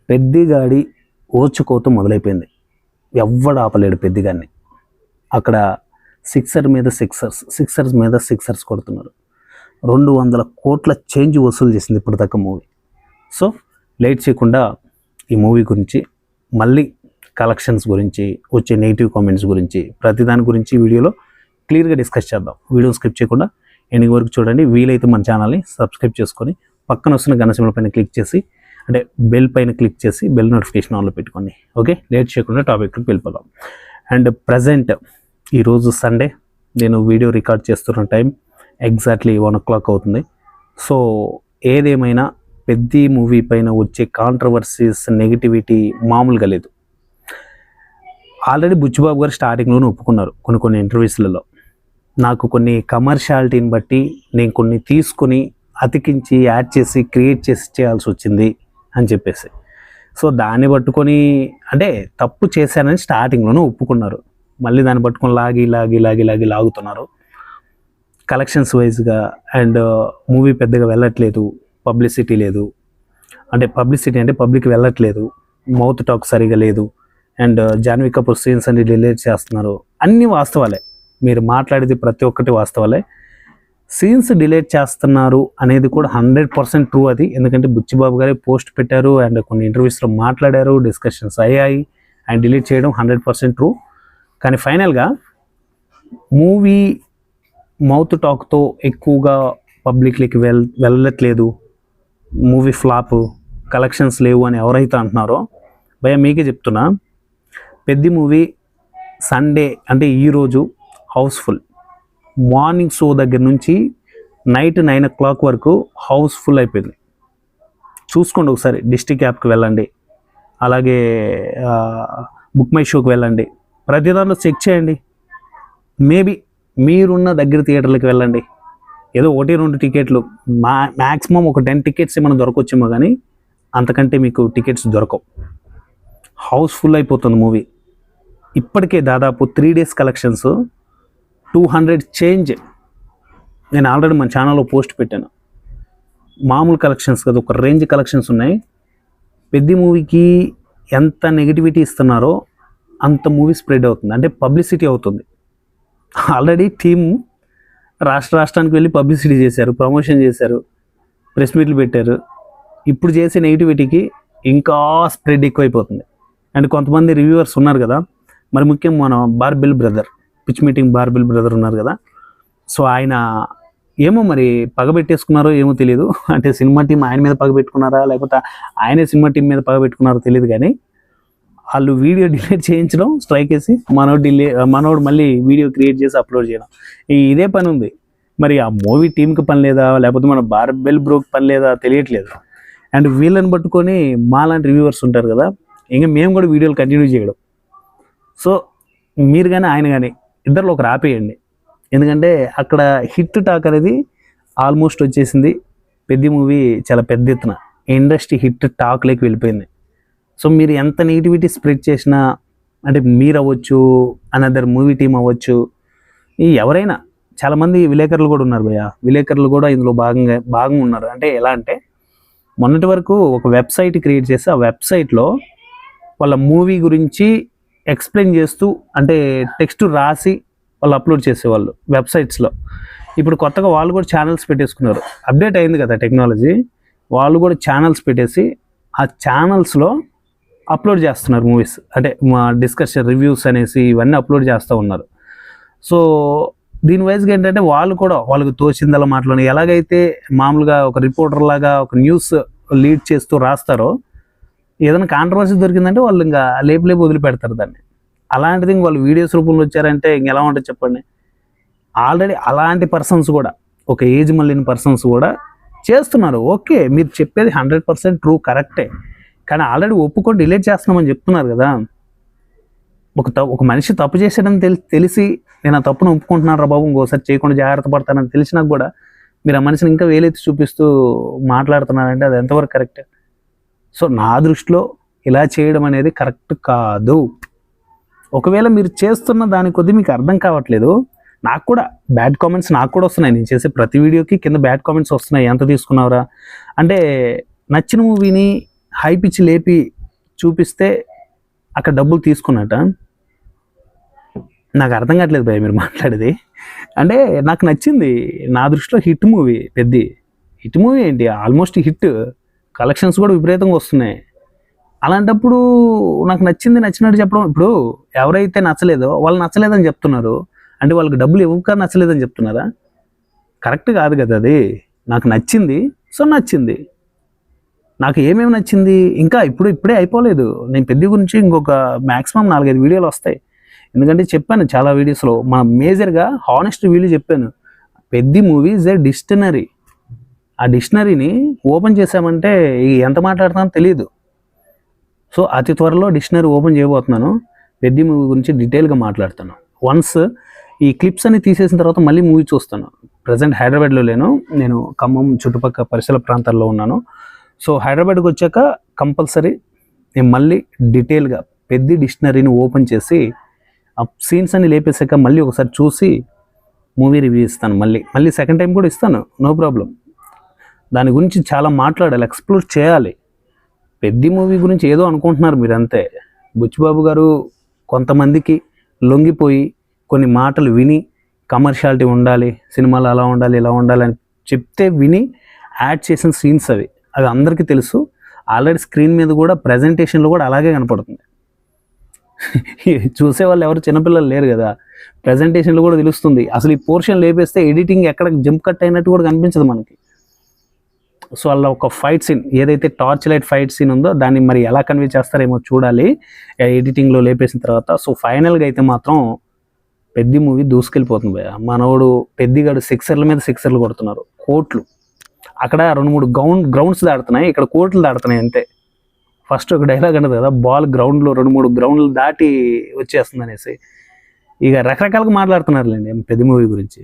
పెద్దిగాడి ఓచుకోత మొదలైపోయింది. ఎవ్వడు ఆపలేడు పెద్దిగాడిని. అక్కడ సిక్సర్స్ మీద సిక్సర్స్ కొడుతున్నారు. 200 కోట్ల చేంజ్ వసూలు చేసింది ఇప్పటిదాకా మూవీ. సో లేట్ చేయకుండా ఈ మూవీ గురించి, మళ్ళీ కలెక్షన్స్ గురించి, వచ్చే నెగిటివ్ కామెంట్స్ గురించి, ప్రతిదాని గురించి వీడియోలో క్లియర్గా డిస్కస్ చేద్దాం. వీడియో స్కిప్ చేయకుండా ఎండింగ్ వరకు చూడండి. వీలైతే మన ఛానల్ని సబ్స్క్రైబ్ చేసుకొని పక్కన వస్తున్న గంట సింబల్ పైన క్లిక్ చేసి, అంటే బెల్ పైన క్లిక్ చేసి బెల్ నోటిఫికేషన్ ఆన్లో పెట్టుకోండి. ఓకే, లేట్ చేయకుండా టాపిక్కి వెళ్ళిపోదాం. అండ్ ప్రజెంట్ ఈరోజు సండే, నేను వీడియో రికార్డ్ చేస్తున్న టైం ఎగ్జాక్ట్లీ 1 o'clock అవుతుంది. సో ఏదేమైనా పెద్ద మూవీ పైన వచ్చే కాంట్రవర్సీస్, నెగిటివిటీ మామూలుగా లేదు. ఆల్రెడీ బుచ్చిబాబు గారు స్టార్టింగ్లోనే ఒప్పుకున్నారు కొన్ని ఇంటర్వ్యూస్లలో, నాకు కొన్ని కమర్షియాలిటీని బట్టి నేను కొన్ని తీసుకొని అతికించి యాడ్ చేసి క్రియేట్ చేసి చేయాల్సి వచ్చింది అని చెప్పేసి. సో దాన్ని పట్టుకొని, అంటే తప్పు చేశానని స్టార్టింగ్లోనే ఒప్పుకున్నారు. మళ్ళీ దాన్ని పట్టుకొని లాగుతున్నారు. కలెక్షన్స్ వైజ్గా అండ్ మూవీ పెద్దగా వెళ్ళట్లేదు, పబ్లిసిటీ లేదు. అంటే పబ్లిక్ వెళ్ళట్లేదు, మౌత్ టాక్ సరిగా లేదు. అండ్ జాన్వీ కపూర్ సీన్స్ అన్ని డిలీట్ చేస్తున్నారు. అన్నీ వాస్తవాలే, మీరు మాట్లాడేది ప్రతి ఒక్కటి వాస్తవాలే. సీన్స్ డిలీట్ చేస్తున్నారు అనేది కూడా 100% ట్రూ అది. ఎందుకంటే బుచ్చిబాబు గారే పోస్ట్ పెట్టారు అండ్ కొన్ని ఇంటర్వ్యూస్లో మాట్లాడారు, డిస్కషన్స్ అయ్యాయి. అండ్ డిలీట్ చేయడం 100% ట్రూ. కానీ ఫైనల్గా మూవీ మౌత్ టాక్తో ఎక్కువగా పబ్లిక్లకి వెళ్ళట్లేదు, మూవీ ఫ్లాప్, కలెక్షన్స్ లేవు అని ఎవరైతే అంటున్నారో, భయ మీకే చెప్తున్నా, పెద్ద మూవీ సండే అంటే ఈరోజు హౌస్ఫుల్. మార్నింగ్ షో దగ్గర నుంచి నైట్ 9 o'clock వరకు హౌస్ఫుల్ అయిపోయింది. చూసుకోండి ఒకసారి, డిస్ట్రిక్ట్ యాప్కి వెళ్ళండి, అలాగే బుక్ మై షోకి వెళ్ళండి, ప్రతి దాంట్లో చెక్ చేయండి. మేబీ మీరున్న దగ్గర థియేటర్లకు వెళ్ళండి, ఏదో 1-2 టికెట్లు, మ్యాక్సిమం ఒక 10 tickets ఏమైనా దొరకొచ్చేమో, కానీ అంతకంటే మీకు టికెట్స్ దొరకవు. హౌస్ఫుల్ అయిపోతుంది మూవీ. ఇప్పటికే దాదాపు 3 days కలెక్షన్స్ 200 చేంజ్. నేను ఆల్రెడీ మన ఛానల్లో పోస్ట్ పెట్టాను. మామూలు కలెక్షన్స్ కదా, ఒక రేంజ్ కలెక్షన్స్ ఉన్నాయి. పెద్ద మూవీకి ఎంత నెగిటివిటీ ఇస్తున్నారో అంత మూవీ స్ప్రెడ్ అవుతుంది, అంటే పబ్లిసిటీ అవుతుంది. ఆల్రెడీ టీమ్ రాష్ట్రానికి వెళ్ళి పబ్లిసిటీ చేశారు, ప్రమోషన్ చేశారు, ప్రెస్ మీట్లు పెట్టారు. ఇప్పుడు చేసే నెగిటివిటీకి ఇంకా స్ప్రెడ్ ఎక్కువైపోతుంది. అండ్ కొంతమంది రివ్యూవర్స్ ఉన్నారు కదా, మరి ముఖ్యంగా మన barbell brother, pitch meeting barbell brother ఉన్నారు కదా. సో ఆయన ఏమో మరి పగబెట్టేసుకున్నారో ఏమో తెలియదు. అంటే సినిమా టీం ఆయన మీద పగబెట్టుకున్నారా, లేకపోతే ఆయనే సినిమా టీం మీద పగబెట్టుకున్నారో తెలియదు, కానీ వాళ్ళు వీడియో డిలీట్ చేయించడం, స్ట్రైక్ వేసి మనోడు మళ్ళీ వీడియో క్రియేట్ చేసి అప్లోడ్ చేయడం, ఇదే పని ఉంది. మరి ఆ మూవీ టీంకి పని లేదా, లేకపోతే మన బార్బెల్ బ్రోకి పని లేదా తెలియట్లేదు. అండ్ వీళ్ళని పట్టుకొని మాలాంటి రివ్యూవర్స్ ఉంటారు కదా, ఇంకా మేము కూడా వీడియోలు కంటిన్యూ చేయడం. సో మీరు కానీ ఆయన కానీ ఇద్దరిలో ఒకరు ఆపేయండి. ఎందుకంటే అక్కడ హిట్ టాక్ అనేది ఆల్మోస్ట్ వచ్చేసింది. పెద్ద మూవీ చాలా పెద్ద ఎత్తున ఇండస్ట్రీ హిట్ టాక్లోకి వెళ్ళిపోయింది. సో మీరు ఎంత నెగిటివిటీ స్ప్రెడ్ చేసినా, అంటే మీరు అవ్వచ్చు, అనదర్ మూవీ టీం అవ్వచ్చు, ఎవరైనా, చాలామంది విలేకరులు కూడా ఉన్నారు భయ్య. విలేకరులు కూడా ఇందులో భాగంగా ఉన్నారు. అంటే ఎలా అంటే, మొన్నటి వరకు ఒక వెబ్సైట్ క్రియేట్ చేసి ఆ వెబ్సైట్లో వాళ్ళ మూవీ గురించి ఎక్స్ప్లెయిన్ చేస్తూ, అంటే టెక్స్ట్ రాసి వాళ్ళు అప్లోడ్ చేసేవాళ్ళు వెబ్సైట్స్లో. ఇప్పుడు కొత్తగా వాళ్ళు కూడా ఛానల్స్ పెట్టేసుకున్నారు. అప్డేట్ అయింది కదా టెక్నాలజీ, వాళ్ళు కూడా ఛానల్స్ పెట్టేసి ఆ ఛానల్స్లో అప్లోడ్ చేస్తున్నారు మూవీస్. అంటే మా డిస్కషన్, రివ్యూస్ అనేసి ఇవన్నీ అప్లోడ్ చేస్తూ ఉన్నారు. సో దీని వైజ్గా ఏంటంటే వాళ్ళు కూడా వాళ్ళకి తోచిందలా మాట్లాడి, ఎలాగైతే మామూలుగా ఒక రిపోర్టర్ లాగా ఒక న్యూస్ లీడ్ చేస్తూ రాస్తారో, ఏదైనా కాంట్రవర్సీ దొరికిందంటే వాళ్ళు ఇంకా లేపు వదిలిపెడతారు దాన్ని. అలాంటిది ఇంక వాళ్ళు వీడియోస్ రూపంలో వచ్చారంటే ఇంకెలా ఉంటుంది చెప్పండి. ఆల్రెడీ అలాంటి పర్సన్స్ కూడా, ఒక ఏజ్ మళ్ళిన పర్సన్స్ కూడా చేస్తున్నారు. ఓకే, మీరు చెప్పేది 100% ట్రూ, కరెక్టే. కానీ ఆల్రెడీ ఒప్పుకొని డిలీట్ చేస్తున్నామని చెప్తున్నారు కదా. ఒక మనిషి తప్పు చేశాడని తెలిసి నేను ఆ తప్పును ఒప్పుకుంటున్నాను రా బాబు, ఇంకోసారి చేయకుండా జాగ్రత్త పడతానని తెలిసినా కూడా మీరు ఆ మనిషిని ఇంకా వేలెత్తి చూపిస్తూ మాట్లాడుతున్నారంటే అది ఎంతవరకు కరెక్ట్? సో నా దృష్టిలో ఇలా చేయడం అనేది కరెక్ట్ కాదు. ఒకవేళ మీరు చేస్తున్న దాని కొద్దీ మీకు అర్థం కావట్లేదు, నాకు కూడా బ్యాడ్ కామెంట్స్ నాకు కూడా వస్తున్నాయి. నేను చేసే ప్రతి వీడియోకి కింద బ్యాడ్ కామెంట్స్ వస్తున్నాయి. ఎంత తీసుకున్నావురా అంటే, నచ్చిన మూవీని హై పిచ్ లేపి చూపిస్తే అక్కడ డబ్బులు తీసుకున్నట్ట. నాకు అర్థం కావట్లేదు భయ్య మీరు మాట్లాడేది. అంటే నాకు నచ్చింది, నా దృష్టిలో హిట్ మూవీ. హిట్ మూవీ ఏంటి, ఆల్మోస్ట్ హిట్, కలెక్షన్స్ కూడా విపరీతంగా వస్తున్నాయి. అలాంటప్పుడు నాకు నచ్చినట్టు చెప్పడం. ఇప్పుడు ఎవరైతే నచ్చలేదో వాళ్ళు నచ్చలేదని చెప్తున్నారు అంటే వాళ్ళకి డబ్బులు ఇవ్వక నచ్చలేదని చెప్తున్నారా? కరెక్ట్ కాదు కదా అది. నాకు నచ్చింది, సో నచ్చింది. నాకు ఏమేమి నచ్చింది, ఇంకా ఇప్పుడే అయిపోలేదు. నేను పెద్ద గురించి ఇంకొక మ్యాక్సిమం 4-5 వీడియోలు వస్తాయి. ఎందుకంటే చెప్పాను చాలా వీడియోస్లో, మా మేజర్గా హానెస్ట్ వీడియో చెప్పాను. పెద్ద మూవీ ఈజ్ ఏ డిక్షనరీ. ఆ డిక్షనరీని ఓపెన్ చేసామంటే ఎంత మాట్లాడతానో తెలియదు. సో అతి త్వరలో డిక్షనరీ ఓపెన్ చేయబోతున్నాను. పెద్ద మూవీ గురించి డీటెయిల్గా మాట్లాడతాను. వన్స్ ఈ క్లిప్స్ అన్ని తీసేసిన తర్వాత మళ్ళీ మూవీ చూస్తాను. ప్రజెంట్ హైదరాబాద్లో లేను, నేను ఖమ్మం చుట్టుపక్కల పరిసర ప్రాంతాల్లో ఉన్నాను. సో హైదరాబాద్కి వచ్చాక కంపల్సరీ నేను మళ్ళీ డీటెయిల్గా పెద్ద డిక్షనరీని ఓపెన్ చేసి ఆ సీన్స్ అన్ని లేపేసాక మళ్ళీ ఒకసారి చూసి మూవీ రివ్యూ ఇస్తాను. మళ్ళీ సెకండ్ టైం కూడా ఇస్తాను, నో ప్రాబ్లం. దాని గురించి చాలా మాట్లాడాలి, ఎక్స్ప్లోర్ చేయాలి. పెద్ద మూవీ గురించి ఏదో అనుకుంటున్నారు మీరంతే. బుచ్చిబాబు గారు కొంతమందికి లొంగిపోయి కొన్ని మాటలు విని కమర్షియాలిటీ ఉండాలి, సినిమాలు అలా ఉండాలి ఇలా ఉండాలి అని చెప్తే విని యాడ్ చేసిన సీన్స్ అవి అందరికీ తెలుసు. ఆల్రెడీ స్క్రీన్ మీద కూడా ప్రజెంటేషన్లో కూడా అలాగే కనపడుతుంది. చూసే వాళ్ళు ఎవరు చిన్నపిల్లలు లేరు కదా, ప్రజెంటేషన్లో కూడా తెలుస్తుంది. అసలు ఈ పోర్షన్ లేపేస్తే ఎడిటింగ్ ఎక్కడ జంప్ కట్ అయినట్టు కూడా కనిపించదు మనకి. సో అలా ఒక ఫైట్ సీన్, ఏదైతే టార్చ్ లైట్ ఫైట్ సీన్ ఉందో దాన్ని మరి ఎలా కన్వే చేస్తారేమో చూడాలి ఎడిటింగ్లో లేపేసిన తర్వాత. సో ఫైనల్గా అయితే మాత్రం పెద్ద మూవీ దూసుకెళ్ళిపోతుంది భయ్య. మనోడు పెద్దగాడు సిక్సర్ల మీద సిక్సర్లు కొడుతున్నారు, కోట్లు. అక్కడ 2-3 గ్రౌండ్స్ దాడుతున్నాయి, ఇక్కడ కోట్లు దాడుతున్నాయి అంతే. ఫస్ట్ ఒక డైలాగ్ అన్నది కదా, బాల్ గ్రౌండ్లో 2-3 గ్రౌండ్లు దాటి వచ్చేస్తుంది అనేసి. ఇక రకరకాలుగా మాట్లాడుతున్నారులేండి పెద్ద మూవీ గురించి.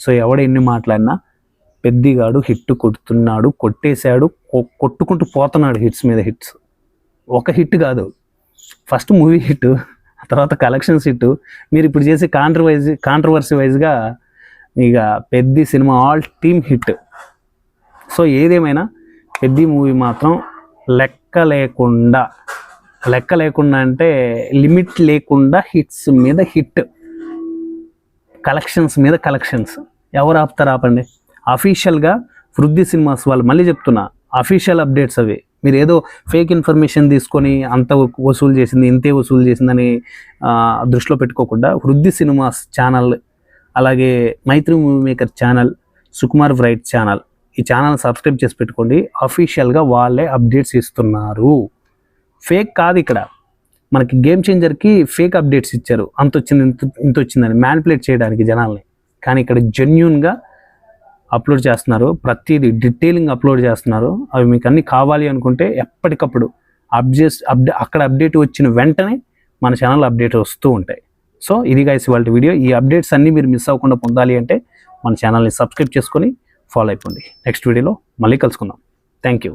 సో ఎవడ ఎన్ని మాట్లాడినా పెద్దిగాడు హిట్ కొడుతున్నాడు, కొట్టేశాడు, కొట్టుకుంటూ పోతున్నాడు హిట్స్ మీద హిట్స్. ఒక హిట్ కాదు, ఫస్ట్ మూవీ హిట్, తర్వాత కలెక్షన్స్ హిట్, మీరు ఇప్పుడు చేసే కాంట్రవర్సీ వైజ్గా ఇక పెద్ద cinema all team hit. So ఏదేమైనా పెద్ద మూవీ మాత్రం లెక్క లేకుండా అంటే లిమిట్ లేకుండా హిట్స్ మీద హిట్, కలెక్షన్స్ మీద కలెక్షన్స్. ఎవరు ఆపండి. అఫీషియల్గా వృద్ధి సినిమాస్ వాళ్ళు, మళ్ళీ చెప్తున్నా, అఫీషియల్ అప్డేట్స్ అవి. మీరు ఏదో ఫేక్ ఇన్ఫర్మేషన్ తీసుకొని అంత వసూలు చేసింది ఇంతే వసూలు చేసిందని దృష్టిలో పెట్టుకోకుండా వృద్ధి సినిమాస్ ఛానల్, అలాగే Mythri movie maker channel, Sukumar bright channel, ఈ ఛానల్ సబ్స్క్రైబ్ చేసి పెట్టుకోండి. అఫీషియల్గా వాళ్ళే అప్డేట్స్ ఇస్తున్నారు, ఫేక్ కాదు. ఇక్కడ మనకి గేమ్ చేంజర్కి ఫేక్ అప్డేట్స్ ఇచ్చారు, అంత వచ్చింది ఇంత వచ్చిందని మ్యానిపులేట్ చేయడానికి జనాల్ని. కానీ ఇక్కడ జెన్యూన్గా అప్లోడ్ చేస్తున్నారు, ప్రతిదీ డీటెయిలింగ్ అప్లోడ్ చేస్తున్నారు. అవి మీకు అన్నీ కావాలి అనుకుంటే ఎప్పటికప్పుడు అక్కడ అప్డేట్ వచ్చిన వెంటనే మన ఛానల్ అప్డేట్ వస్తూ ఉంటాయి. సో ఇది గైస్ ఇవాళ వీడియో. ఈ అప్డేట్స్ అన్నీ మీరు మిస్ అవ్వకుండా పొందాలి అంటే మన ఛానల్ని సబ్స్క్రైబ్ చేసుకొని ఫాలో అయిపోండి. నెక్స్ట్ వీడియోలో మళ్ళీ కలుసుకుందాం. Thank you.